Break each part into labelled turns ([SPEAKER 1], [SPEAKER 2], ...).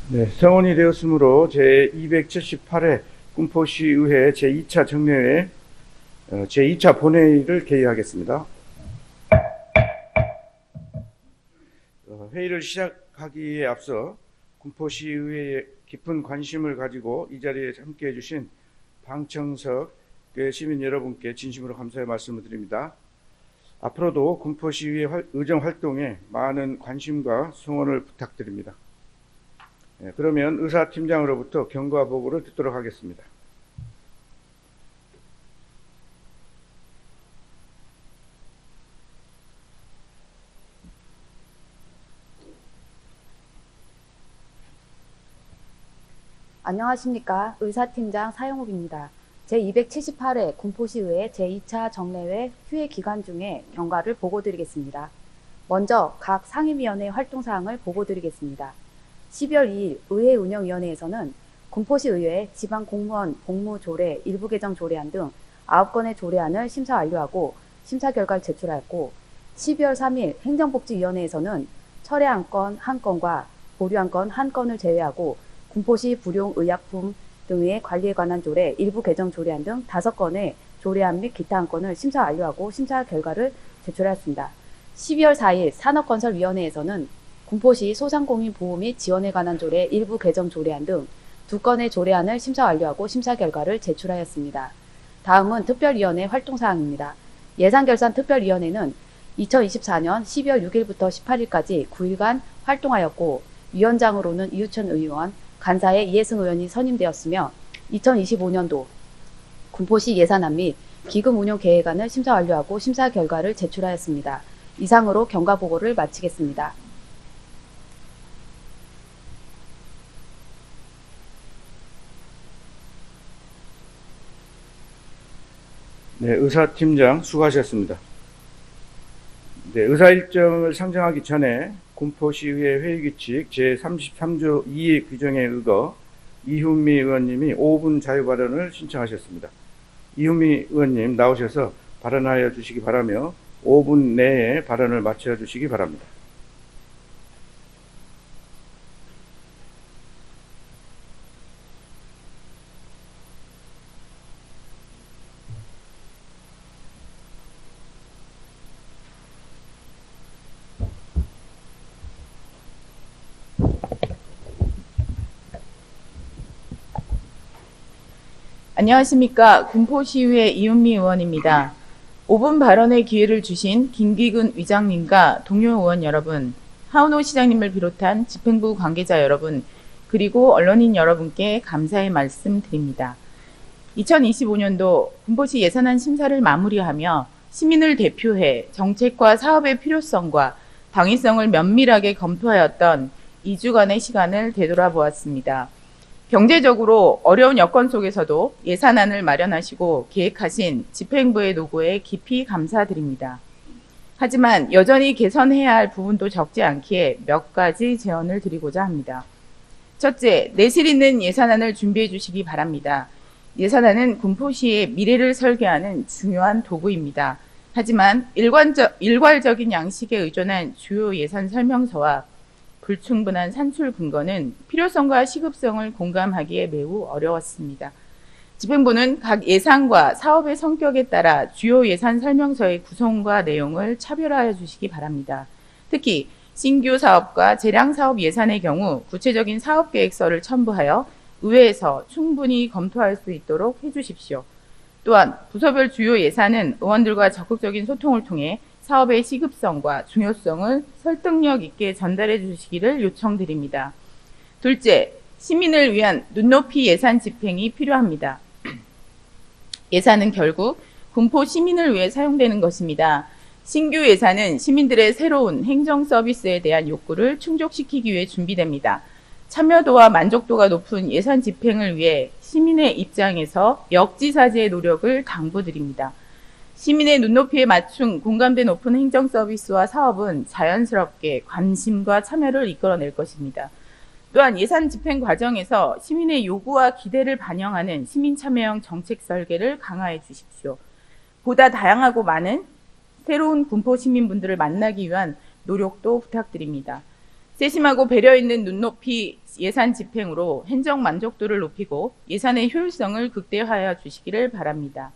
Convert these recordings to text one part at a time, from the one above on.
[SPEAKER 1] 네, 성원이 되었으므로 제278회 군포시의회 제2차 정례회 제2차 본회의를 개의하겠습니다. 회의를 시작하기에 앞서 군포시의회에 깊은 관심을 가지고 이 자리에 함께해 주신 방청석 시민 여러분께 진심으로 감사의 말씀을 드립니다. 앞으로도 군포시의회 의정 활동에 많은 관심과 성원을 부탁드립니다. 그러면 의사팀장으로부터 경과 보고를 듣도록 하겠습니다.
[SPEAKER 2] 안녕하십니까. 의사팀장 사영욱입니다. 제278회 군포시의회 제2차 정례회 휴회 기간 중에 경과를 보고드리겠습니다. 먼저 각 상임위원회 활동사항을 보고드리겠습니다. 12월 2일 의회운영위원회에서는 군포시의회 지방공무원 복무조례 일부 개정 조례안 등 9건의 조례안을 심사 완료하고 심사 결과를 제출하였고, 12월 3일 행정복지위원회에서는 철회 안건 1건과 보류 안건 1건을 제외하고 군포시 불용의약품 등의 관리에 관한 조례 일부 개정 조례안 등 5건의 조례안 및 기타 안건을 심사 완료하고 심사 결과를 제출하였습니다. 12월 4일 산업건설위원회에서는 군포시 소상공인 보호 및 지원에 관한 조례 일부 개정 조례안 등 2건의 조례안을 심사 완료하고 심사 결과를 제출하였습니다. 다음은 특별위원회 활동사항입니다. 예산결산특별위원회는 2024년 12월 6일부터 18일까지 9일간 활동하였고, 위원장으로는 이유천 의원, 간사에 이해승 의원이 선임되었으며, 2025년도 군포시 예산안 및 기금 운용 계획안을 심사 완료하고 심사 결과를 제출하였습니다. 이상으로 경과 보고를 마치겠습니다.
[SPEAKER 1] 네, 의사팀장 수고하셨습니다. 네, 의사 일정을 상정하기 전에 군포시의회 회의규칙 제33조 2의 규정에 의거 이훈미 의원님이 5분 자유발언을 신청하셨습니다. 이훈미 의원님 나오셔서 발언하여 주시기 바라며 5분 내에 발언을 마쳐 주시기 바랍니다.
[SPEAKER 3] 안녕하십니까. 군포시의회 이훈미 의원입니다. 5분 발언의 기회를 주신 김기근 위장님과 동료 의원 여러분, 하은호 시장님을 비롯한 집행부 관계자 여러분, 그리고 언론인 여러분께 감사의 말씀 드립니다. 2025년도 군포시 예산안 심사를 마무리하며 시민을 대표해 정책과 사업의 필요성과 당위성을 면밀하게 검토하였던 2주간의 시간을 되돌아보았습니다. 경제적으로 어려운 여건 속에서도 예산안을 마련하시고 계획하신 집행부의 노고에 깊이 감사드립니다. 하지만 여전히 개선해야 할 부분도 적지 않기에 몇 가지 제언을 드리고자 합니다. 첫째, 내실 있는 예산안을 준비해 주시기 바랍니다. 예산안은 군포시의 미래를 설계하는 중요한 도구입니다. 하지만 일괄적인 양식에 의존한 주요 예산 설명서와 불충분한 산출 근거는 필요성과 시급성을 공감하기에 매우 어려웠습니다. 집행부는 각 예산과 사업의 성격에 따라 주요 예산 설명서의 구성과 내용을 차별화해 주시기 바랍니다. 특히 신규 사업과 재량 사업 예산의 경우 구체적인 사업 계획서를 첨부하여 의회에서 충분히 검토할 수 있도록 해주십시오. 또한 부서별 주요 예산은 의원들과 적극적인 소통을 통해 사업의 시급성과 중요성을 설득력 있게 전달해 주시기를 요청드립니다. 둘째, 시민을 위한 눈높이 예산 집행이 필요합니다. 예산은 결국 군포 시민을 위해 사용되는 것입니다. 신규 예산은 시민들의 새로운 행정 서비스에 대한 욕구를 충족시키기 위해 준비됩니다. 참여도와 만족도가 높은 예산 집행을 위해 시민의 입장에서 역지사지의 노력을 당부드립니다. 시민의 눈높이에 맞춘 공감대 높은 행정 서비스와 사업은 자연스럽게 관심과 참여를 이끌어낼 것입니다. 또한 예산 집행 과정에서 시민의 요구와 기대를 반영하는 시민 참여형 정책 설계를 강화해 주십시오. 보다 다양하고 많은 새로운 군포 시민분들을 만나기 위한 노력도 부탁드립니다. 세심하고 배려 있는 눈높이 예산 집행으로 행정 만족도를 높이고 예산의 효율성을 극대화하여 주시기를 바랍니다.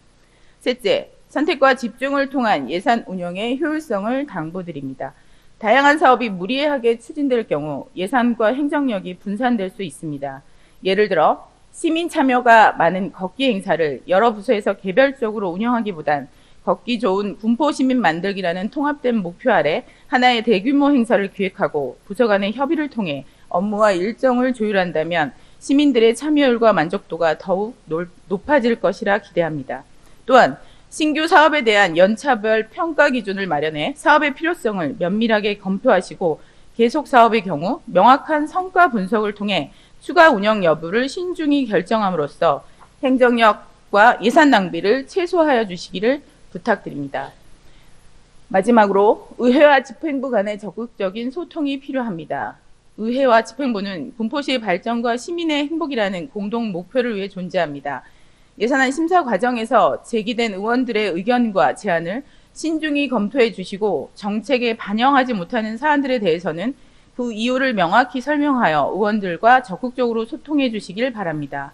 [SPEAKER 3] 셋째, 선택과 집중을 통한 예산 운영의 효율성을 당부드립니다. 다양한 사업이 무리하게 추진될 경우 예산과 행정력이 분산될 수 있습니다. 예를 들어 시민 참여가 많은 걷기 행사를 여러 부서에서 개별적으로 운영하기보단 걷기 좋은 군포 시민 만들기라는 통합된 목표 아래 하나의 대규모 행사를 기획하고 부서 간의 협의를 통해 업무와 일정을 조율한다면 시민들의 참여율과 만족도가 더욱 높아질 것이라 기대합니다. 또한 신규 사업에 대한 연차별 평가 기준을 마련해 사업의 필요성을 면밀하게 검토하시고 계속 사업의 경우 명확한 성과 분석을 통해 추가 운영 여부를 신중히 결정함으로써 행정력과 예산 낭비를 최소화하여 주시기를 부탁드립니다. 마지막으로 의회와 집행부 간의 적극적인 소통이 필요합니다. 의회와 집행부는 군포시의 발전과 시민의 행복이라는 공동 목표를 위해 존재합니다. 예산안 심사 과정에서 제기된 의원들의 의견과 제안을 신중히 검토해 주시고 정책에 반영하지 못하는 사안들에 대해서는 그 이유를 명확히 설명하여 의원들과 적극적으로 소통해 주시길 바랍니다.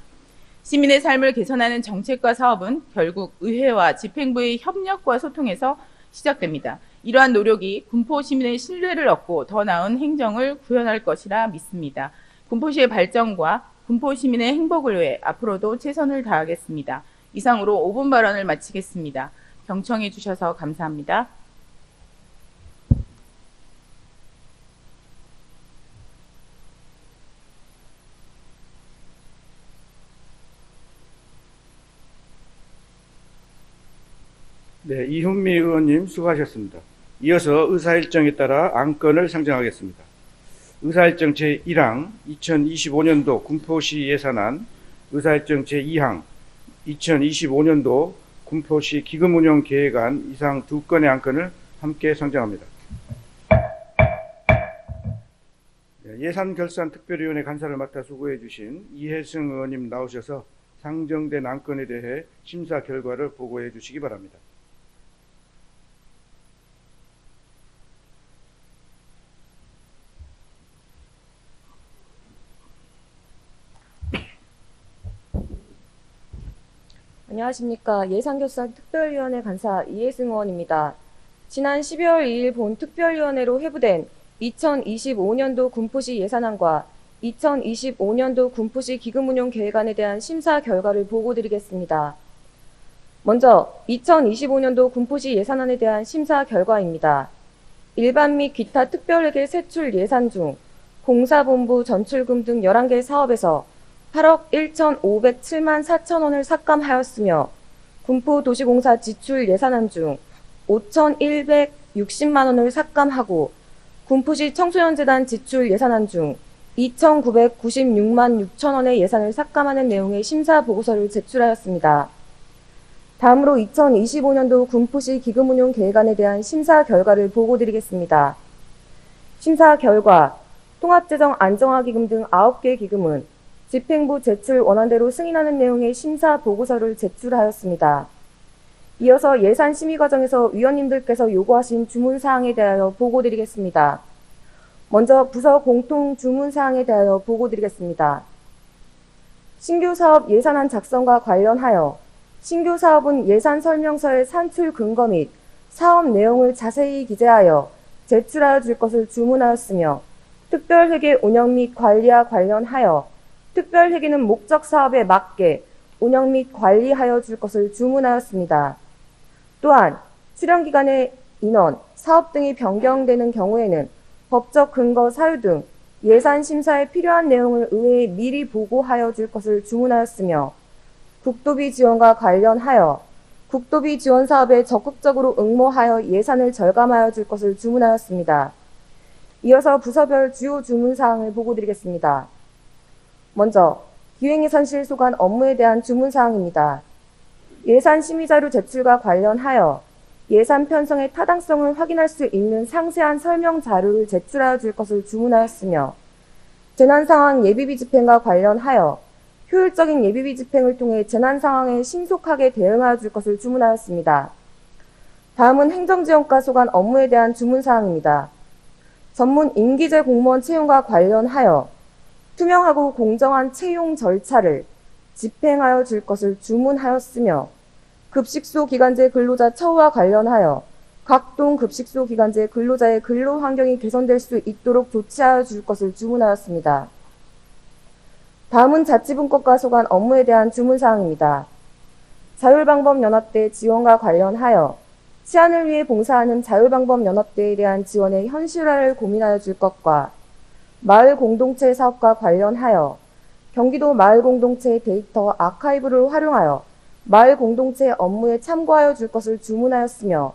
[SPEAKER 3] 시민의 삶을 개선하는 정책과 사업은 결국 의회와 집행부의 협력과 소통에서 시작됩니다. 이러한 노력이 군포 시민의 신뢰를 얻고 더 나은 행정을 구현할 것이라 믿습니다. 군포시의 발전과 군포 시민의 행복을 위해 앞으로도 최선을 다하겠습니다. 이상으로 5분 발언을 마치겠습니다. 경청해 주셔서 감사합니다.
[SPEAKER 1] 네, 이훈미 의원님 수고하셨습니다. 이어서 의사일정에 따라 안건을 상정하겠습니다. 의사일정 제1항 2025년도 군포시 예산안, 의사일정 제2항 2025년도 군포시 기금운용 계획안 이상 두 건의 안건을 함께 상정합니다. 예산결산특별위원회 간사를 맡아 수고해 주신 이혜승 의원님 나오셔서 상정된 안건에 대해 심사 결과를 보고해 주시기 바랍니다.
[SPEAKER 4] 안녕하십니까. 예산결산특별위원회 간사 이혜승 의원입니다. 지난 12월 2일 본 특별위원회로 회부된 2025년도 군포시 예산안과 2025년도 군포시 기금운용 계획안에 대한 심사 결과를 보고드리겠습니다. 먼저 2025년도 군포시 예산안에 대한 심사 결과입니다. 일반 및 기타 특별회계 세출 예산 중 공사본부 전출금 등 11개 사업에서 8억 1,507만 4천 원을 삭감하였으며 군포도시공사 지출 예산안 중 5,160만 원을 삭감하고 군포시 청소년재단 지출 예산안 중 2,996만 6천 원의 예산을 삭감하는 내용의 심사 보고서를 제출하였습니다. 다음으로 2025년도 군포시 기금운용 계획안에 대한 심사 결과를 보고드리겠습니다. 심사 결과, 통합재정 안정화기금 등 9개 기금은 집행부 제출 원안대로 승인하는 내용의 심사 보고서를 제출하였습니다. 이어서 예산 심의 과정에서 위원님들께서 요구하신 주문사항에 대하여 보고드리겠습니다. 먼저 부서 공통 주문사항에 대하여 보고드리겠습니다. 신규 사업 예산안 작성과 관련하여 신규 사업은 예산 설명서의 산출 근거 및 사업 내용을 자세히 기재하여 제출하여 줄 것을 주문하였으며 특별회계 운영 및 관리와 관련하여 특별회계는 목적 사업에 맞게 운영 및 관리하여 줄 것을 주문하였습니다. 또한 수령기간의 인원, 사업 등이 변경되는 경우에는 법적 근거 사유 등 예산 심사에 필요한 내용을 의회에 미리 보고하여 줄 것을 주문하였으며 국도비 지원과 관련하여 국도비 지원 사업에 적극적으로 응모하여 예산을 절감하여 줄 것을 주문하였습니다. 이어서 부서별 주요 주문사항을 보고드리겠습니다. 먼저 기획예산 실소관 업무에 대한 주문사항입니다. 예산 심의자료 제출과 관련하여 예산 편성의 타당성을 확인할 수 있는 상세한 설명 자료를 제출하여 줄 것을 주문하였으며 재난상황 예비비 집행과 관련하여 효율적인 예비비 집행을 통해 재난상황에 신속하게 대응하여 줄 것을 주문하였습니다. 다음은 행정지원과 소관 업무에 대한 주문사항입니다. 전문 임기제 공무원 채용과 관련하여 투명하고 공정한 채용 절차를 집행하여 줄 것을 주문하였으며 급식소 기간제 근로자 처우와 관련하여 각동 급식소 기간제 근로자의 근로 환경이 개선될 수 있도록 조치하여 줄 것을 주문하였습니다. 다음은 자치분권과 소관 업무에 대한 주문사항입니다. 자율방법연합대 지원과 관련하여 치안을 위해 봉사하는 자율방법연합대에 대한 지원의 현실화를 고민하여 줄 것과 마을 공동체 사업과 관련하여 경기도 마을 공동체 데이터 아카이브를 활용하여 마을 공동체 업무에 참고하여 줄 것을 주문하였으며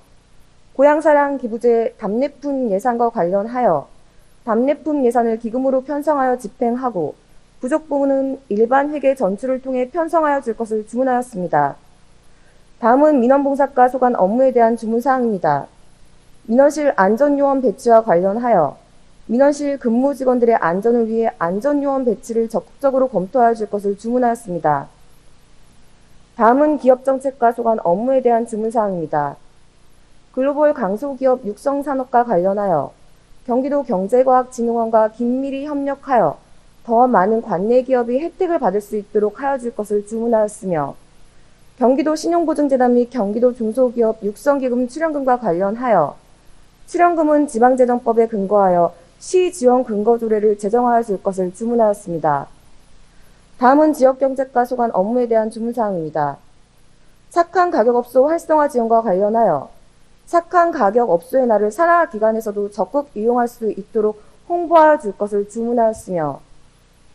[SPEAKER 4] 고향사랑 기부제 답례품 예산과 관련하여 답례품 예산을 기금으로 편성하여 집행하고 부족 부분은 일반 회계 전출을 통해 편성하여 줄 것을 주문하였습니다. 다음은 민원봉사과 소관 업무에 대한 주문사항입니다. 민원실 안전요원 배치와 관련하여 민원실 근무 직원들의 안전을 위해 안전요원 배치를 적극적으로 검토하여 줄 것을 주문하였습니다. 다음은 기업정책과 소관 업무에 대한 주문사항입니다. 글로벌 강소기업 육성산업과 관련하여 경기도 경제과학진흥원과 긴밀히 협력하여 더 많은 관내 기업이 혜택을 받을 수 있도록 하여 줄 것을 주문하였으며 경기도 신용보증재단 및 경기도 중소기업 육성기금 출연금과 관련하여 출연금은 지방재정법에 근거하여 시지원 근거조례를 제정하여 줄 것을 주문하였습니다. 다음은 지역경제과 소관 업무에 대한 주문사항입니다. 착한 가격업소 활성화 지원과 관련하여 착한 가격업소의 날을 산하기관에서도 적극 이용할 수 있도록 홍보하여 줄 것을 주문하였으며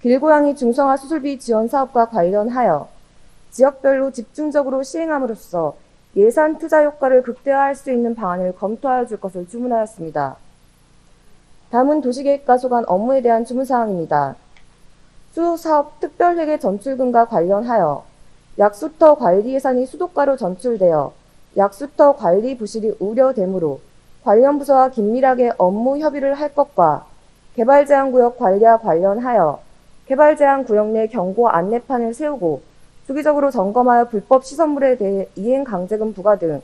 [SPEAKER 4] 길고양이 중성화 수술비 지원 사업과 관련하여 지역별로 집중적으로 시행함으로써 예산 투자 효과를 극대화할 수 있는 방안을 검토하여 줄 것을 주문하였습니다. 다음은 도시계획과 소관 업무에 대한 주문사항입니다. 수사업 특별회계 전출금과 관련하여 약수터 관리 예산이 수도가로 전출되어 약수터 관리 부실이 우려되므로 관련 부서와 긴밀하게 업무 협의를 할 것과 개발제한구역 관리와 관련하여 개발제한구역 내 경고 안내판을 세우고 주기적으로 점검하여 불법 시설물에 대해 이행 강제금 부과 등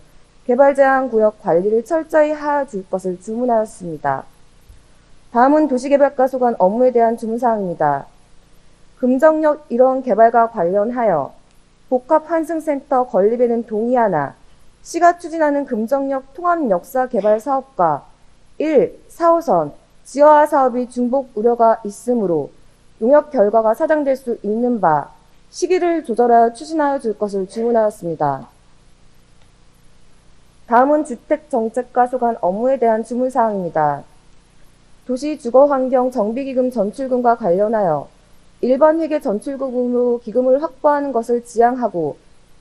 [SPEAKER 4] 개발제한구역 관리를 철저히 하여 줄 것을 주문하였습니다. 다음은 도시개발과 소관 업무에 대한 주문사항입니다. 금정역 일원 개발과 관련하여 복합 환승센터 건립에는 동의하나 시가 추진하는 금정역 통합역사 개발 사업과 1. 4호선 지하화 사업이 중복 우려가 있으므로 용역 결과가 사장될 수 있는 바 시기를 조절하여 추진하여 줄 것을 주문하였습니다. 다음은 주택정책과 소관 업무에 대한 주문사항입니다. 도시주거환경 정비기금 전출금과 관련하여 일반 회계 전출금으로 기금을 확보하는 것을 지향하고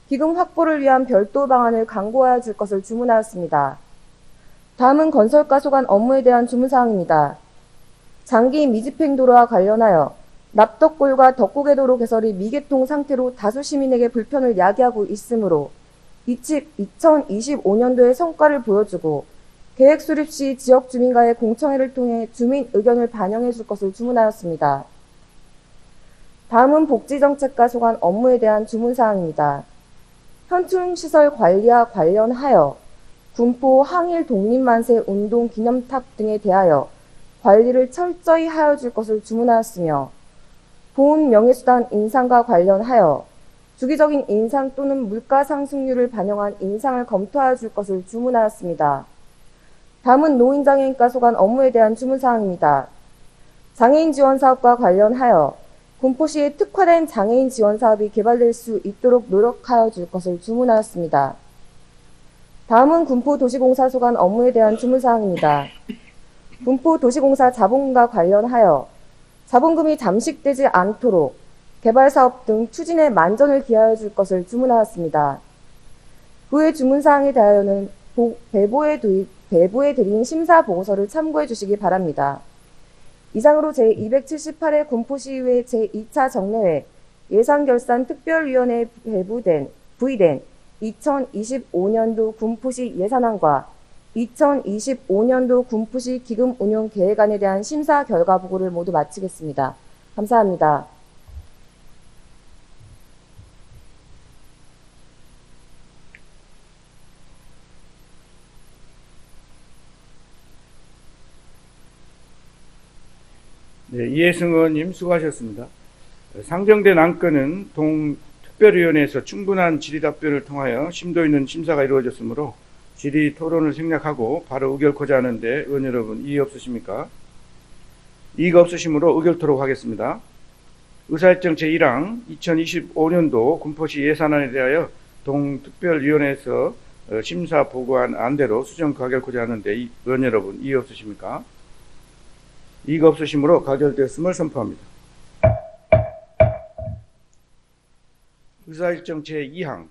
[SPEAKER 4] 기금 확보를 위한 별도 방안을 강구하여 줄 것을 주문하였습니다. 다음은 건설과 소관 업무에 대한 주문사항입니다. 장기 미집행도로와 관련하여 납덕골과 덕곡의도로 개설이 미개통 상태로 다수 시민에게 불편을 야기하고 있으므로 2025년도의 성과를 보여주고 계획 수립 시 지역 주민과의 공청회를 통해 주민 의견을 반영해 줄 것을 주문하였습니다. 다음은 복지정책과 소관 업무에 대한 주문사항입니다. 현충시설 관리와 관련하여 군포 항일 독립만세 운동 기념탑 등에 대하여 관리를 철저히 하여 줄 것을 주문하였으며 보훈 명예수당 인상과 관련하여 주기적인 인상 또는 물가 상승률을 반영한 인상을 검토하여 줄 것을 주문하였습니다. 다음은 노인장애인과 소관 업무에 대한 주문사항입니다. 장애인 지원 사업과 관련하여 군포시에 특화된 장애인 지원 사업이 개발될 수 있도록 노력하여 줄 것을 주문하였습니다. 다음은 군포도시공사 소관 업무에 대한 주문사항입니다. 군포도시공사 자본금과 관련하여 자본금이 잠식되지 않도록 개발사업 등 추진에 만전을 기하여 줄 것을 주문하였습니다. 그 외 주문사항에 대하여는 배부에 드린 심사보고서를 참고해 주시기 바랍니다. 이상으로 제278회 군포시의회 제2차 정례회 예산결산특별위원회에 부의된 2025년도 군포시 예산안과 2025년도 군포시 기금 운용 계획안에 대한 심사 결과 보고를 모두 마치겠습니다. 감사합니다.
[SPEAKER 1] 네, 이해승 의원님 수고하셨습니다. 상정된 안건은 동특별위원회에서 충분한 질의답변을 통하여 심도 있는 심사가 이루어졌으므로 질의 토론을 생략하고 바로 의결코자 하는데 의원 여러분 이의 없으십니까? 이의가 없으시므로 의결토록 하겠습니다. 의사일정 제1항 2025년도 군포시 예산안에 대하여 동특별위원회에서 심사 보고한 안대로 수정 가결코자 하는데 의원 여러분 이의 없으십니까? 이의가 없으시므로 가결되었음을 선포합니다. 의사일정 제2항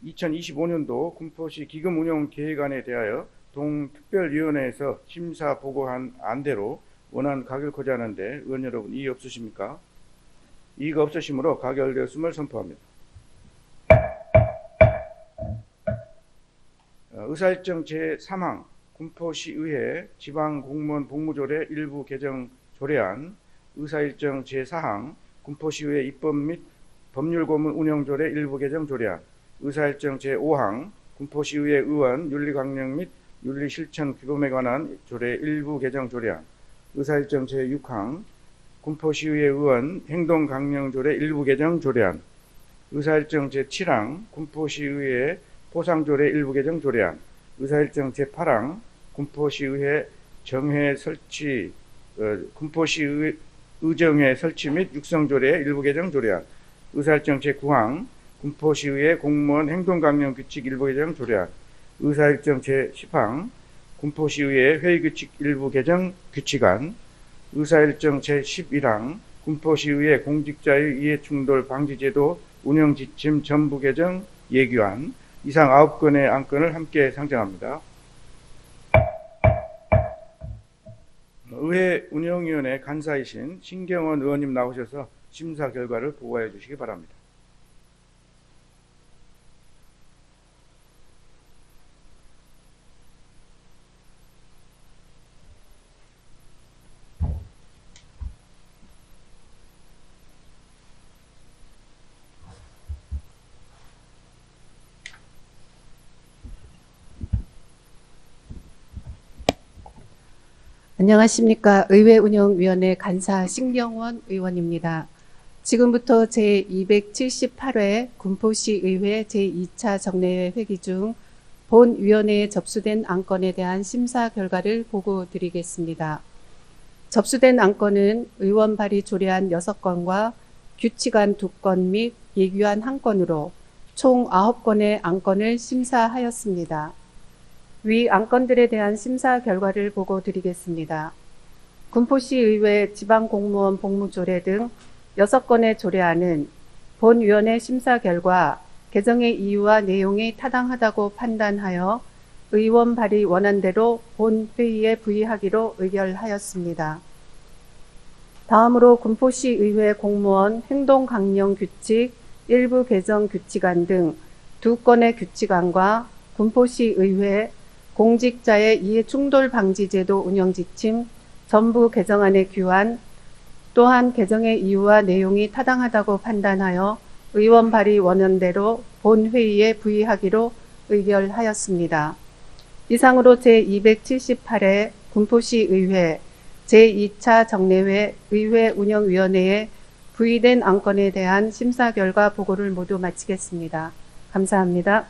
[SPEAKER 1] 2025년도 군포시 기금운용계획안에 대하여 동특별위원회에서 심사 보고한 안대로 원안 가결코자 하는데 의원 여러분 이의 없으십니까? 이의가 없으시므로 가결되었음을 선포합니다. 의사일정 제3항 군포시의회 지방공무원 복무조례 일부 개정 조례안, 의사일정 제4항 군포시의회 입법 및 법률고문 운영조례 일부 개정 조례안, 의사일정 제5항 군포시의회 의원 윤리강령 및 윤리실천 규범에 관한 조례 일부 개정 조례안, 의사일정 제6항 군포시의회 의원 행동강령조례 일부 개정 조례안, 의사일정 제7항 군포시의회 포상조례 일부 개정 조례안, 의사일정 제8항 군포시의회 정회 설치 군포시 의정회 설치 및 육성조례 일부 개정 조례안, 의사일정 제9항 군포시의회 공무원 행동강령 규칙 일부 개정 조례안, 의사일정 제10항 군포시의회 회의규칙 일부 개정 규칙안, 의사일정 제11항 군포시의회 공직자의 이해충돌 방지제도 운영지침 전부 개정 예규안, 이상 9건의 안건을 함께 상정합니다. 의회 운영위원회 간사이신 신경원 의원님 나오셔서 심사 결과를 보고해 주시기 바랍니다.
[SPEAKER 5] 안녕하십니까. 의회운영위원회 간사 신경원 의원입니다. 지금부터 제278회 군포시의회 제2차 정례회 회기 중 본위원회에 접수된 안건에 대한 심사 결과를 보고드리겠습니다. 접수된 안건은 의원 발의 조례안 6건과 규칙안 2건 및 예규안 1건으로 총 9건의 안건을 심사하였습니다. 위 안건들에 대한 심사 결과를 보고드리겠습니다. 군포시의회 지방공무원 복무조례 등 6건의 조례안은 본위원회 심사 결과 개정의 이유와 내용이 타당하다고 판단하여 의원 발의 원안대로 본회의에 부의하기로 의결하였습니다. 다음으로 군포시의회 공무원 행동강령 규칙 일부 개정 규칙안 등 2건의 규칙안과 군포시의회 공직자의 이해충돌 방지제도 운영지침 전부 개정안의 규안, 또한 개정의 이유와 내용이 타당하다고 판단하여 의원 발의 원안대로 본회의에 부의하기로 의결하였습니다. 이상으로 제278회 군포시의회 제2차 정례회 의회운영위원회에 부의된 안건에 대한 심사 결과 보고를 모두 마치겠습니다. 감사합니다.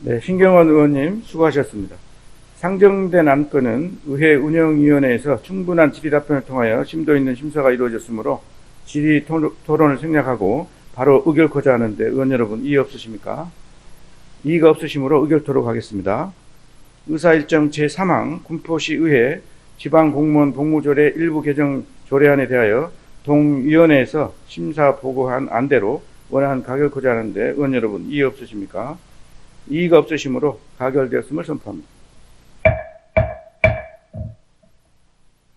[SPEAKER 1] 네, 신경원 의원님 수고하셨습니다. 상정된 안건은 의회 운영위원회에서 충분한 질의답변을 통하여 심도 있는 심사가 이루어졌으므로 질의 토론을 생략하고 바로 의결코자 하는데 의원 여러분 이의 없으십니까? 이의가 없으시므로 의결토록 하겠습니다. 의사일정 제3항 군포시의회 지방공무원 복무조례 일부 개정 조례안에 대하여 동위원회에서 심사 보고한 안대로 원안 가결코자 하는데 의원 여러분 이의 없으십니까? 이의가 없으시므로 가결되었음을 선포합니다.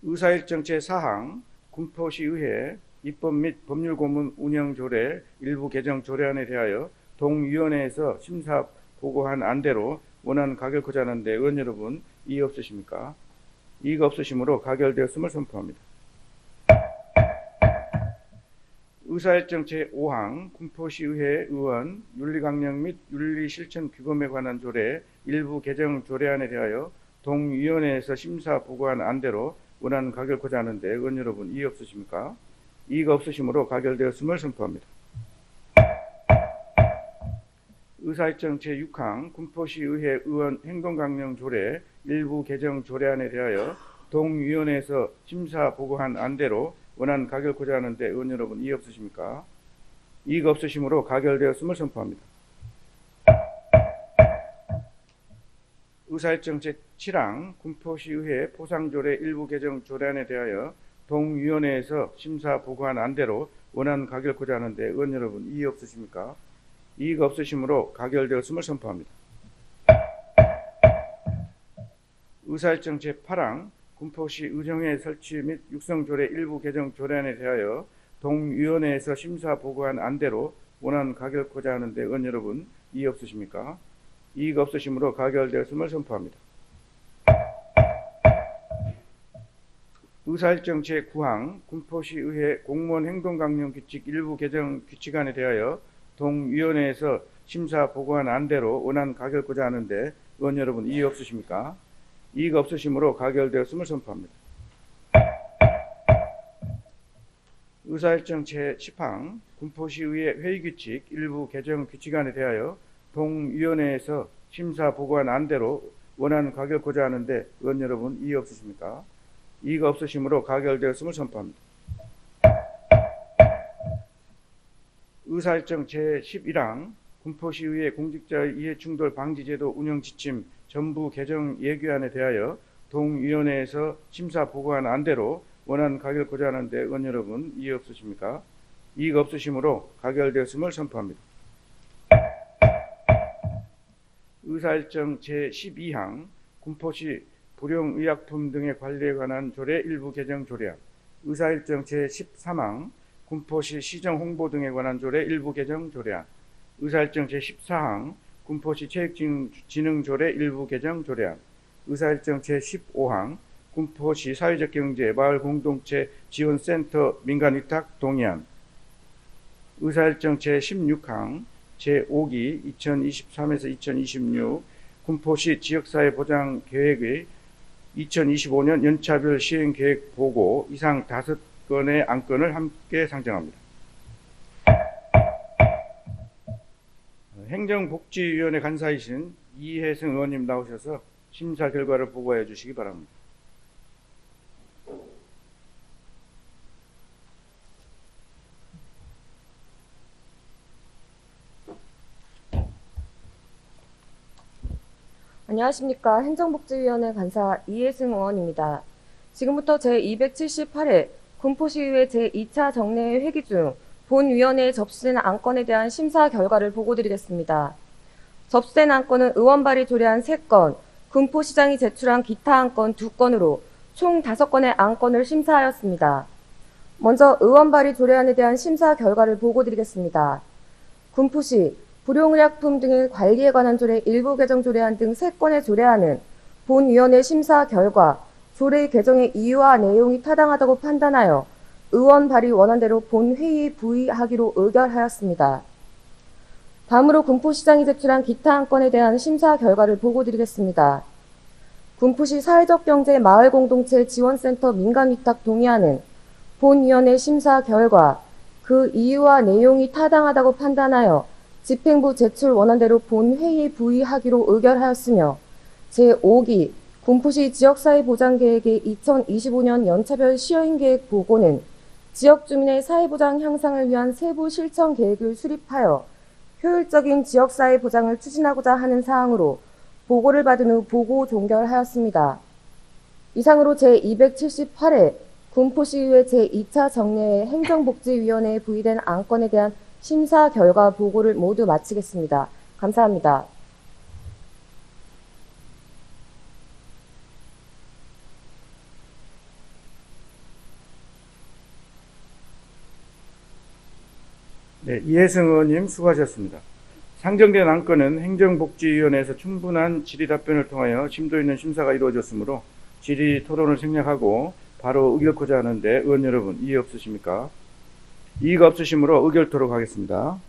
[SPEAKER 1] 의사일정 제4항 군포시의회 입법 및 법률고문 운영조례 일부 개정 조례안에 대하여 동위원회에서 심사 보고한 안대로 원안 가결코자 하는데 의원 여러분 이의 없으십니까? 이의가 없으시므로 가결되었음을 선포합니다. 의사일정 제5항 군포시의회 의원 윤리강령 및 윤리실천 규범에 관한 조례 일부 개정 조례안에 대하여 동위원회에서 심사 보고한 안대로 원하는 가결코자 하는데 의원 여러분 이의 없으십니까? 이의가 없으시므로 가결되었음을 선포합니다. 의사일정 제6항 군포시의회 의원 행동강령 조례 일부 개정 조례안에 대하여 동위원회에서 심사 보고한 안대로 원하는 가결코자 하는데 의원 여러분 이의 없으십니까? 이의가 없으시므로 가결되었음을 선포합니다. 의사일정 제7항 군포시의회 포상조례 일부 개정 조례안에 대하여 동위원회에서 심사 보고한 안대로 원하는 가결코자 하는데 의원 여러분 이의 없으십니까? 이의가 없으시므로 가결되었음을 선포합니다. 의사일정 제8항 군포시 의정회 설치 및 육성조례 일부 개정 조례안에 대하여 동위원회에서 심사 보고한 안대로 원하는 가결코자 하는데 의원 여러분 이의 없으십니까? 이의가 없으시므로 가결되었음을 선포합니다. 의사일정 제9항 군포시의회 공무원 행동강령 규칙 일부 개정 규칙안에 대하여 동위원회에서 심사 보고한 안대로 원하는 가결코자 하는데 의원 여러분 이의 없으십니까? 이의가 없으시므로 가결되었음을 선포합니다. 의사일정 제10항 군포시의회 회의규칙 일부 개정 규칙안에 대하여 동위원회에서 심사 보고한 안대로 원하는 가결코자 하는데 의원 여러분 이의 없으십니까? 이의가 없으시므로 가결되었음을 선포합니다. 의사일정 제11항 군포시의회 공직자의 이해충돌 방지제도 운영 지침 전부 개정 예규안에 대하여 동위원회에서 심사 보고한 안대로 원하는 가결코자 하는데 의원 여러분 이의 없으십니까? 이의가 없으시므로 가결되었음을 선포합니다. 의사일정 제12항 군포시 불용의약품 등의 관리에 관한 조례 일부 개정 조례안, 의사일정 제13항 군포시 시정 홍보 등에 관한 조례 일부 개정 조례안, 의사일정 제14항 군포시 체육진흥 조례 일부 개정 조례안, 의사일정 제15항 군포시 사회적 경제 마을 공동체 지원센터 민간위탁 동의안, 의사일정 제16항 제5기 2023에서 2026 군포시 지역사회 보장 계획의 2025년 연차별 시행 계획 보고 이상 5건의 안건을 함께 상정합니다. 행정복지위원회 간사이신 이혜승 의원님 나오셔서 심사 결과를 보고해 주시기 바랍니다.
[SPEAKER 4] 안녕하십니까. 행정복지위원회 간사 이혜승 의원입니다. 지금부터 제278회 군포시의회 제2차 정례회 회기 중 본위원회에 접수된 안건에 대한 심사 결과를 보고드리겠습니다. 접수된 안건은 의원 발의 조례안 3건, 군포시장이 제출한 기타 안건 2건으로 총 5건의 안건을 심사하였습니다. 먼저 의원 발의 조례안에 대한 심사 결과를 보고드리겠습니다. 군포시 불용의약품 등의 관리에 관한 조례 일부 개정 조례안 등 3건의 조례안은 본위원회 심사 결과 조례 개정의 이유와 내용이 타당하다고 판단하여 의원 발의 원안대로 본회의에 부의하기로 의결하였습니다. 다음으로 군포시장이 제출한 기타 안건에 대한 심사 결과를 보고드리겠습니다. 군포시 사회적 경제 마을 공동체 지원센터 민간위탁 동의안은 본위원회 심사 결과 그 이유와 내용이 타당하다고 판단하여 집행부 제출 원안대로 본회의에 부의하기로 의결하였으며 제5기 군포시 지역사회보장계획의 2025년 연차별 시행계획 보고는 지역 주민의 사회보장 향상을 위한 세부 실천 계획을 수립하여 효율적인 지역사회보장을 추진하고자 하는 사항으로 보고를 받은 후 보고 종결하였습니다. 이상으로 제278회 군포시의회 제2차 정례회 행정복지위원회에 부의된 안건에 대한 심사 결과 보고를 모두 마치겠습니다. 감사합니다.
[SPEAKER 1] 네, 이혜승 의원님 수고하셨습니다. 상정된 안건은 행정복지위원회에서 충분한 질의 답변을 통하여 심도 있는 심사가 이루어졌으므로 질의 토론을 생략하고 바로 의결코자 하는데 의원 여러분 이해 없으십니까? 이의가 없으시므로 의결토록 하겠습니다.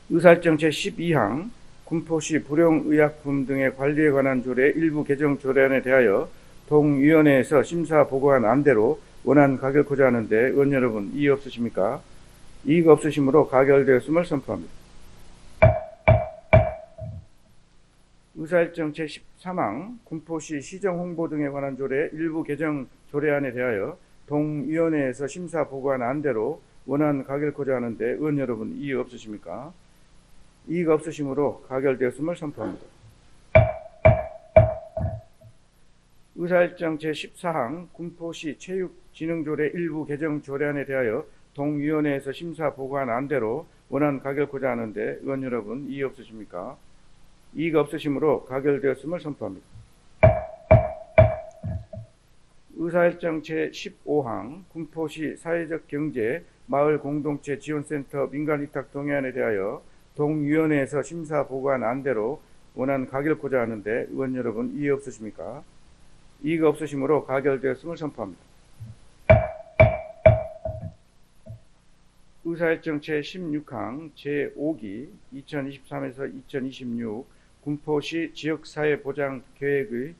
[SPEAKER 1] 의사일정 제12항 군포시 불용의약품 등의 관리에 관한 조례 일부 개정 조례안에 대하여 동위원회에서 심사 보고한 안대로 원안 가결코자 하는데 의원 여러분 이의 없으십니까? 이의가 없으시므로 가결되었음을 선포합니다. 의사일정 제13항 군포시 시정홍보 등에 관한 조례 일부 개정 조례안에 대하여 동위원회에서 심사 보고한 안대로 원안 가결코자 하는데 의원 여러분 이의 없으십니까? 이의가 없으시므로 가결되었음을 선포합니다. 의사일정 제14항 군포시 체육진흥조례 일부 개정 조례안에 대하여 동위원회에서 심사 보고한 안대로 원안 가결코자 하는데 의원 여러분 이의 없으십니까? 이의가 없으시므로 가결되었음을 선포합니다. 의사일정 제15항 군포시 사회적 경제 마을 공동체 지원센터 민간위탁 동의안에 대하여 동위원회에서 심사 보고한 안대로 원안 가결코자 하는데 의원 여러분 이의 없으십니까? 이의가 없으시므로 가결되었음을 선포합니다. 의사일정 제16항 제5기 2023에서 2026 군포시 지역사회보장계획의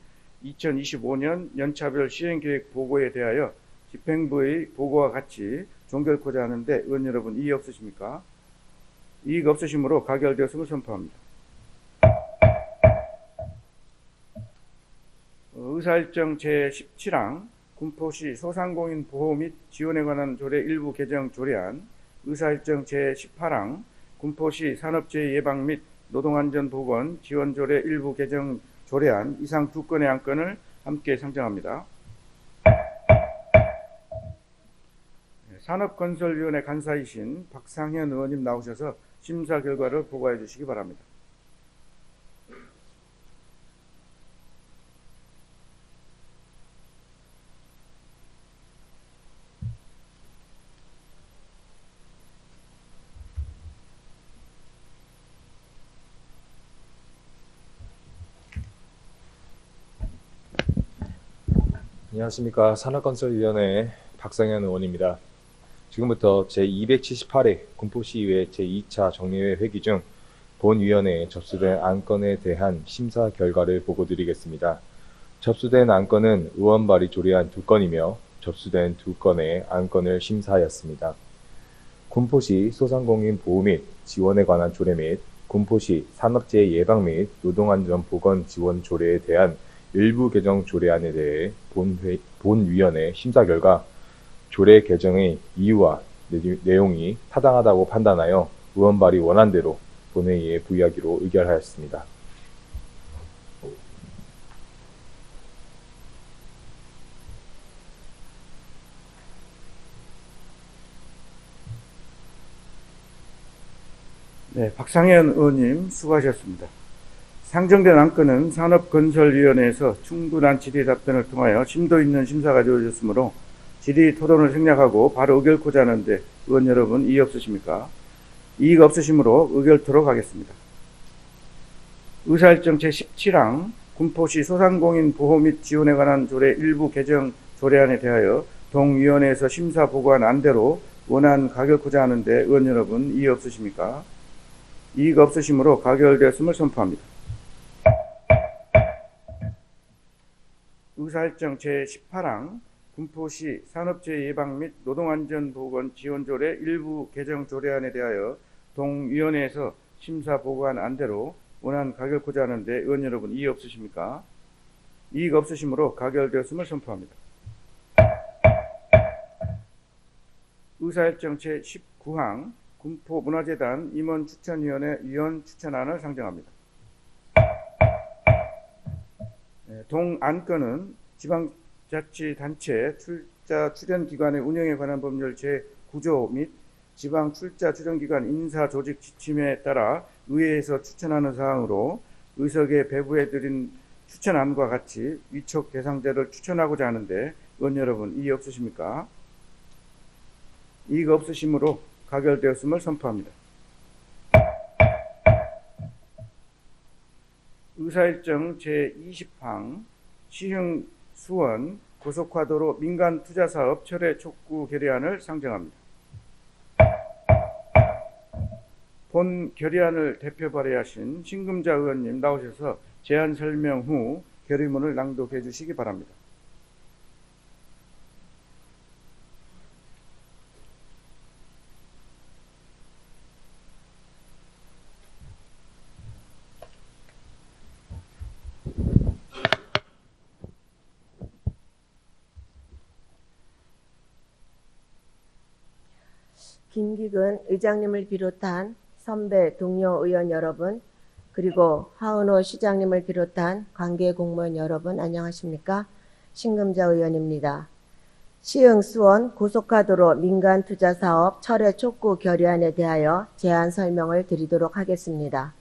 [SPEAKER 1] 2025년 연차별 시행계획 보고에 대하여 집행부의 보고와 같이 종결코자 하는데 의원 여러분 이의 없으십니까? 이의가 없으시므로 가결되었음을 선포합니다. 의사일정 제17항 군포시 소상공인 보호 및 지원에 관한 조례 일부 개정 조례안, 의사일정 제18항 군포시 산업재해 예방 및 노동안전보건 지원조례 일부 개정 조례안 이상 두 건의 안건을 함께 상정합니다. 산업건설위원회 간사이신 박상현 의원님 나오셔서 심사 결과를 보고해 주시기 바랍니다.
[SPEAKER 6] 안녕하십니까. 산업건설위원회 박상현 의원입니다. 지금부터 제278회 군포시의회 제2차 정례회 회기 중 본위원회에 접수된 안건에 대한 심사 결과를 보고드리겠습니다. 접수된 안건은 의원 발의 조례안 2건이며 접수된 2건의 안건을 심사하였습니다. 군포시 소상공인 보호 및 지원에 관한 조례 및 군포시 산업재해 예방 및 노동안전보건 지원 조례에 대한 일부 개정 조례안에 대해 본위원회 심사 결과 조례 개정의 이유와 내용이 타당하다고 판단하여 의원 발의 원안대로 본회의에 부의하기로 의결하였습니다.
[SPEAKER 1] 네, 박상현 의원님 수고하셨습니다. 상정된 안건은 산업건설위원회에서 충분한 질의 답변을 통하여 심도 있는 심사가 이루어졌으므로 질의 토론을 생략하고 바로 의결코자 하는데 의원 여러분 이의 없으십니까? 이의가 없으시므로 의결토록 하겠습니다. 의사일정 제17항 군포시 소상공인 보호 및 지원에 관한 조례 일부 개정 조례안에 대하여 동위원회에서 심사 보고한 안대로 원안 가결코자 하는데 의원 여러분 이의 없으십니까? 이의가 없으시므로 가결되었음을 선포합니다. 의사일정 제18항 군포시 산업재해 예방 및 노동안전보건 지원조례 일부 개정 조례안에 대하여 동위원회에서 심사 보고한 안대로 원안 가결코자 하는데 의원 여러분 이의 없으십니까? 이의가 없으시므로 가결되었음을 선포합니다. 의사일정 제19항 군포문화재단 임원추천위원회 위원 추천안을 상정합니다. 동안건은 지방자치단체 출자 출연기관의 운영에 관한 법률 제9조 및 지방 출자 출연기관 인사조직 지침에 따라 의회에서 추천하는 사항으로 의석에 배부해드린 추천안과 같이 위촉 대상자를 추천하고자 하는데 의원 여러분 이의 없으십니까? 이의가 없으시므로 가결되었음을 선포합니다. 의사일정 제20항 시흥 수원 고속화도로 민간투자사업 철회 촉구 결의안을 상정합니다. 본 결의안을 대표 발의하신 신금자 의원님 나오셔서 제안 설명 후 결의문을 낭독해 주시기 바랍니다.
[SPEAKER 7] 김기근 의장님을 비롯한 선배 동료 의원 여러분, 그리고 하은호 시장님을 비롯한 관계 공무원 여러분 안녕하십니까? 신금자 의원입니다. 시흥 수원 고속화도로 민간투자사업 철회 촉구 결의안에 대하여 제안 설명을 드리도록 하겠습니다.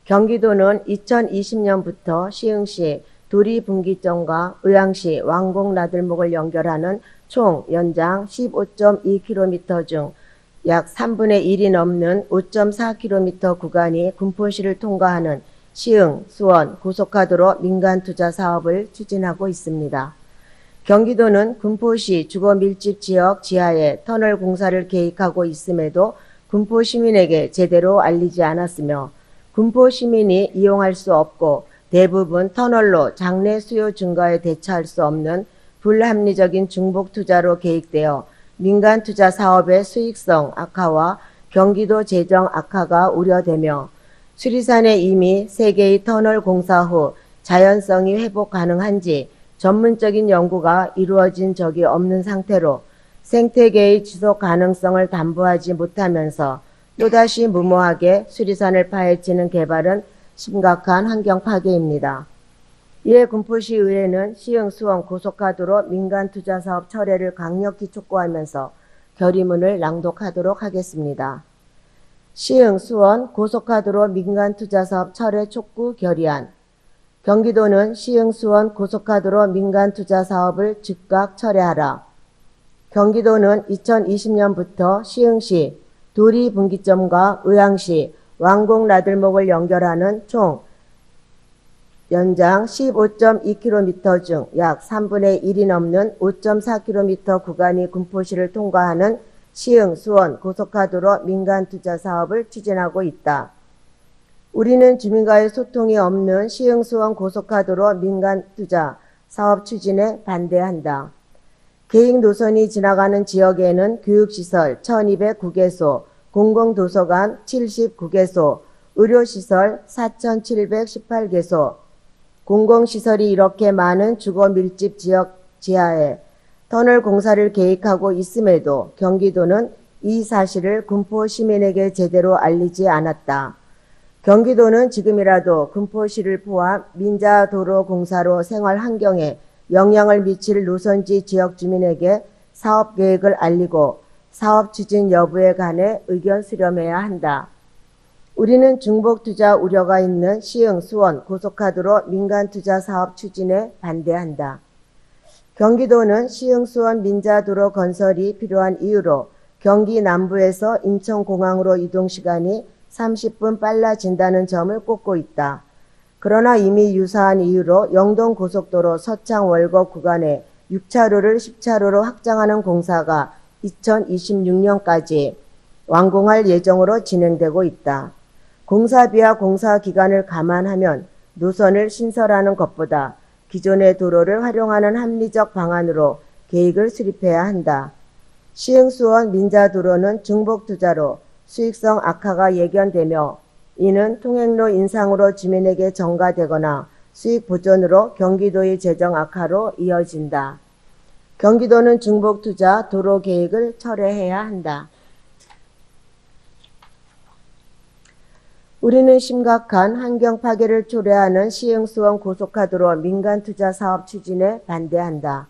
[SPEAKER 7] 경기도는 2020년부터 시흥시 도리분기점과 의왕시 왕곡나들목을 연결하는 총 연장 15.2km 중 약 3분의 1이 넘는 5.4km 구간이 군포시를 통과하는 시흥, 수원 고속화도로 민간투자 사업을 추진하고 있습니다. 경기도는 군포시 주거밀집 지역 지하에 터널 공사를 계획하고 있음에도 군포 시민에게 제대로 알리지 않았으며 군포 시민이 이용할 수 없고 대부분 터널로 장내 수요 증가에 대처할 수 없는 불합리적인 중복 투자로 계획되어 민간 투자 사업의 수익성 악화와 경기도 재정 악화가 우려되며 수리산에 이미 3개의 터널 공사 후 자연성이 회복 가능한지 전문적인 연구가 이루어진 적이 없는 상태로 생태계의 지속 가능성을 담보하지 못하면서 또다시 무모하게 수리산을 파헤치는 개발은 심각한 환경 파괴입니다. 이에 군포시 의회는 시흥 수원 고속화도로 민간투자사업 철회를 강력히 촉구하면서 결의문을 낭독하도록 하겠습니다. 시흥 수원 고속화도로 민간투자사업 철회 촉구 결의안. 경기도는 시흥 수원 고속화도로 민간투자사업을 즉각 철회하라. 경기도는 2020년부터 시흥시 도리분기점과 의왕시 왕곡나들목을 연결하는 총 연장 15.2km 중 약 3분의 1이 넘는 5.4km 구간이 군포시를 통과하는 시흥, 수원 고속화도로 민간투자 사업을 추진하고 있다. 우리는 주민과의 소통이 없는 시흥, 수원 고속화도로 민간투자 사업 추진에 반대한다. 계획 노선이 지나가는 지역에는 교육시설 1209개소, 공공도서관 79개소, 의료시설 4718개소, 공공시설이 이렇게 많은 주거 밀집 지역 지하에 터널 공사를 계획하고 있음에도 경기도는 이 사실을 군포 시민에게 제대로 알리지 않았다. 경기도는 지금이라도 군포시를 포함 민자도로 공사로 생활 환경에 영향을 미칠 노선지 지역 주민에게 사업 계획을 알리고 사업 추진 여부에 관해 의견 수렴해야 한다. 우리는 중복 투자 우려가 있는 시흥, 수원 고속화도로 민간투자 사업 추진에 반대한다. 경기도는 시흥, 수원 민자도로 건설이 필요한 이유로 경기 남부에서 인천공항으로 이동 시간이 30분 빨라진다는 점을 꼽고 있다. 그러나 이미 유사한 이유로 영동고속도로 서창 월곡 구간에 6차로를 10차로로 확장하는 공사가 2026년까지 완공할 예정으로 진행되고 있다. 공사비와 공사기간을 감안하면 노선을 신설하는 것보다 기존의 도로를 활용하는 합리적 방안으로 계획을 수립해야 한다. 시흥, 수원 민자도로는 중복투자로 수익성 악화가 예견되며 이는 통행로 인상으로 주민에게 전가되거나 수익 보존으로 경기도의 재정 악화로 이어진다. 경기도는 중복투자 도로 계획을 철회해야 한다. 우리는 심각한 환경 파괴를 초래하는 시흥, 수원 고속화도로 민간투자 사업 추진에 반대한다.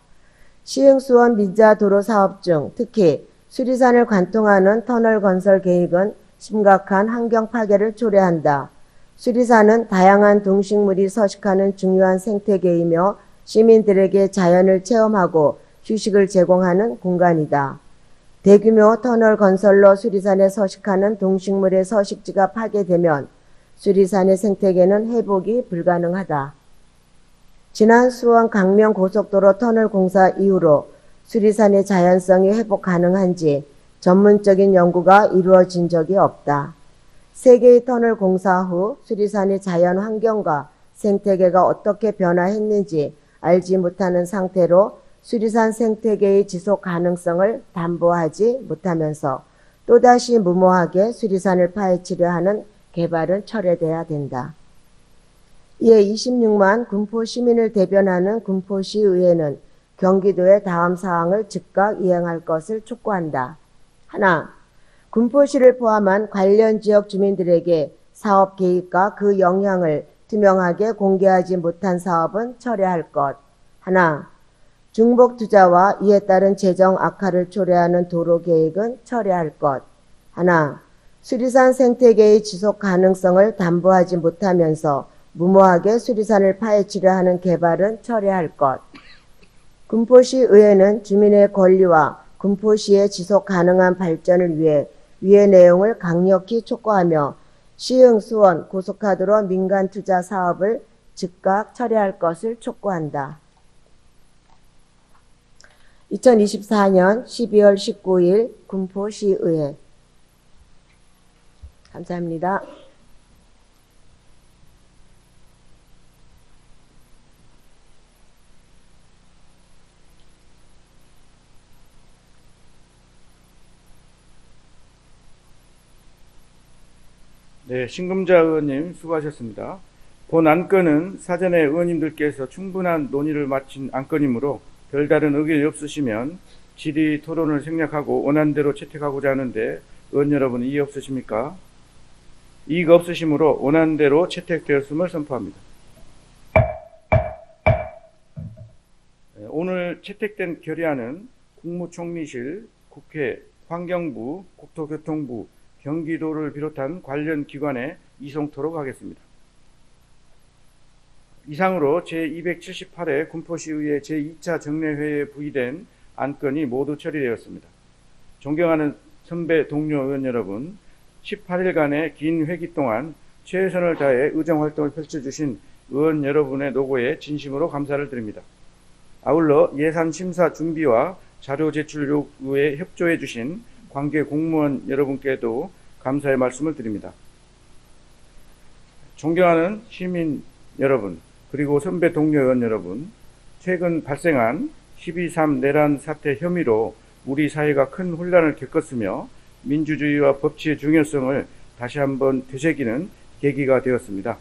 [SPEAKER 7] 시흥, 수원 민자도로 사업 중 특히 수리산을 관통하는 터널 건설 계획은 심각한 환경 파괴를 초래한다. 수리산은 다양한 동식물이 서식하는 중요한 생태계이며 시민들에게 자연을 체험하고 휴식을 제공하는 공간이다. 대규모 터널 건설로 수리산에 서식하는 동식물의 서식지가 파괴되면 수리산의 생태계는 회복이 불가능하다. 지난 수원 강명 고속도로 터널 공사 이후로 수리산의 자연성이 회복 가능한지 전문적인 연구가 이루어진 적이 없다. 3개의 터널 공사 후 수리산의 자연 환경과 생태계가 어떻게 변화했는지 알지 못하는 상태로 수리산 생태계의 지속 가능성을 담보하지 못하면서 또다시 무모하게 수리산을 파헤치려 하는 개발은 철회돼야 된다. 이에 26만 군포 시민을 대변하는 군포시의회는 경기도의 다음 사항을 즉각 이행할 것을 촉구한다. 하나, 군포시를 포함한 관련 지역 주민들에게 사업 계획과 그 영향을 투명하게 공개하지 못한 사업은 철회할 것. 하나, 중복 투자와 이에 따른 재정 악화를 초래하는 도로 계획은 철회할 것. 하나, 수리산 생태계의 지속 가능성을 담보하지 못하면서 무모하게 수리산을 파헤치려 하는 개발은 철회할 것. 군포시 의회는 주민의 권리와 군포시의 지속 가능한 발전을 위해 위의 내용을 강력히 촉구하며 시흥 수원 고속화도로 민간 투자 사업을 즉각 철회할 것을 촉구한다. 2024년 12월 19일 군포시의회. 감사합니다.
[SPEAKER 1] 네, 신금자 의원님 수고하셨습니다. 본 안건은 사전에 의원님들께서 충분한 논의를 마친 안건이므로 별다른 의견이 없으시면 질의 토론을 생략하고 원안대로 채택하고자 하는데 의원 여러분 이의 없으십니까? 이의가 없으시므로 원안대로 채택되었음을 선포합니다. 오늘 채택된 결의안은 국무총리실, 국회, 환경부, 국토교통부, 경기도를 비롯한 관련 기관에 이송토록 하겠습니다. 이상으로 제278회 군포시의회 제2차 정례회에 부의된 안건이 모두 처리되었습니다. 존경하는 선배 동료 의원 여러분, 18일간의 긴 회기 동안 최선을 다해 의정활동을 펼쳐주신 의원 여러분의 노고에 진심으로 감사를 드립니다. 아울러 예산 심사 준비와 자료 제출 요구에 협조해 주신 관계 공무원 여러분께도 감사의 말씀을 드립니다. 존경하는 시민 여러분, 그리고 선배 동료 의원 여러분, 최근 발생한 12.3 내란 사태 혐의로 우리 사회가 큰 혼란을 겪었으며 민주주의와 법치의 중요성을 다시 한번 되새기는 계기가 되었습니다.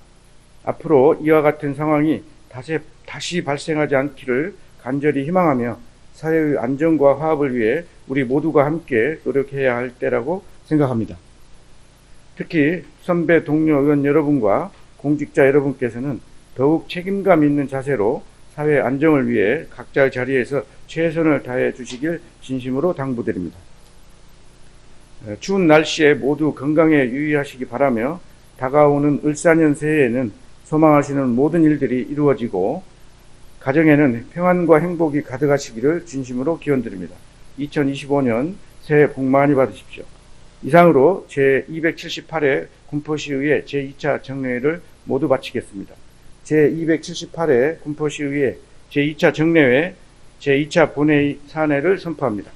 [SPEAKER 1] 앞으로 이와 같은 상황이 다시 발생하지 않기를 간절히 희망하며 사회의 안정과 화합을 위해 우리 모두가 함께 노력해야 할 때라고 생각합니다. 특히 선배 동료 의원 여러분과 공직자 여러분께서는 더욱 책임감 있는 자세로 사회 안정을 위해 각자의 자리에서 최선을 다해 주시길 진심으로 당부드립니다. 추운 날씨에 모두 건강에 유의하시기 바라며 다가오는 을사년 새해에는 소망하시는 모든 일들이 이루어지고 가정에는 평안과 행복이 가득하시기를 진심으로 기원드립니다. 2025년 새해 복 많이 받으십시오. 이상으로 제278회 군포시의회 제2차 정례회를 모두 마치겠습니다. 제278회 군포시의회 제2차 정례회 제2차 본회의 사안회를 선포합니다.